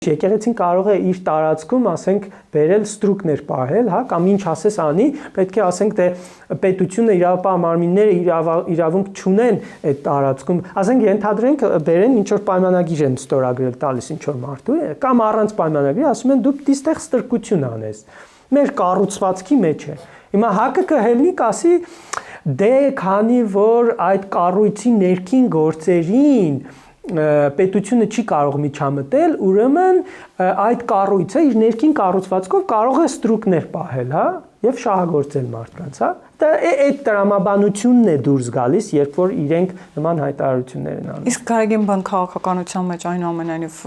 Եկեղեցին կարող է իր տարածքում, ասենք, բերել ստրուկներ պահել, հա, կամ ինչ ասես անի, պետք է ասենք թե պետությունը իրավապահ մարմինները իրավունք չունեն այդ տարածքում, ասենք ենթադրենք բերեն ինչ որ պայմանագիր են ստորագրել տալիս ինչ որ մարդու, կամ առանց պայմանագրի ասում են դու դիստեղ ստրկություն անես։ Մեր կառուցվածքի մեջ է։ Հիմա ՀԱԿ-ը կհելնի կասի դե քանի որ այդ կառույցի ներքին գործերին պետությունը չի կարող միջամտել, ուրեմն այդ կառույցը իր ներքին կառուցվածքով կարող է ստրուկներ պահել, հա, եւ շահագործել մարդկանց, հա։ Դա այդ տրամաբանությունն է դուրս գալիս, երբ որ իրենք նման հայտարարություններ են անում։ Իսկ Գարեգին բան քաղաքականության մեջ այնուամենայնիվ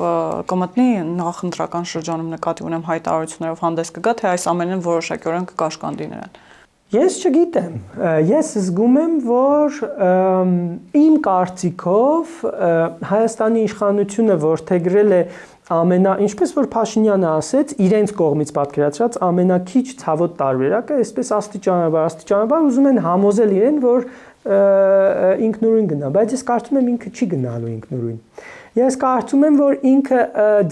կմտնի նախընտրական շրջանում նկատի ունեմ հայտարարություններով հանդես կգա, թե այս ամենին որոշակիորեն կկաշկանդի նրան։ Ես չգիտեմ, ես զգում եմ, որ իմ կարծիքով Հայաստանի իշխանությունը որդեգրել է ինչպես որ Փաշինյանը ասեց, իրենց կողմից պատկերացրած ամենակիչ ցավոտ տարբերակը, այսպես աստիճանաբար ուզում են համոզել իրեն, որ ինքնուրույն գնա, բայց ես կարծում եմ ինքը չի գնալու ինքնուրույն։ Ես կարծում եմ, որ ինքը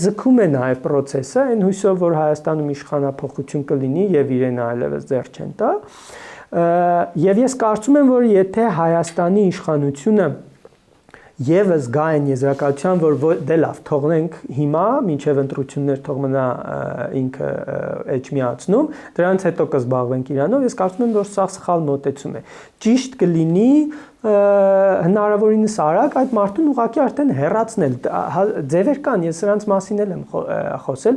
ձգում է նաև process-ը, այն հույսով, որ Հայաստանում իշխանափոխություն կլինի եւ իրեն այլևս ձեռ չեն տա։ Եվ ես կարծում եմ, որ եթե Հայաստանի իշխանությունը եւս գա այն եզրակացության, որ դե լավ, թողնենք հիմա, մինչև ընտրություններ թող մնա ինքը էջմիացնում, դրանից հետո կզբաղվենք իրանով, ես կարծում եմ, որ սա սխալ մոտեցում է։ Ճիշտ կլինի հնարավորինս արագ այդ մարդուն ուղղակի արդեն հեռացնել։ Ձևեր կան, ես սրանց մասին եմ խոսել։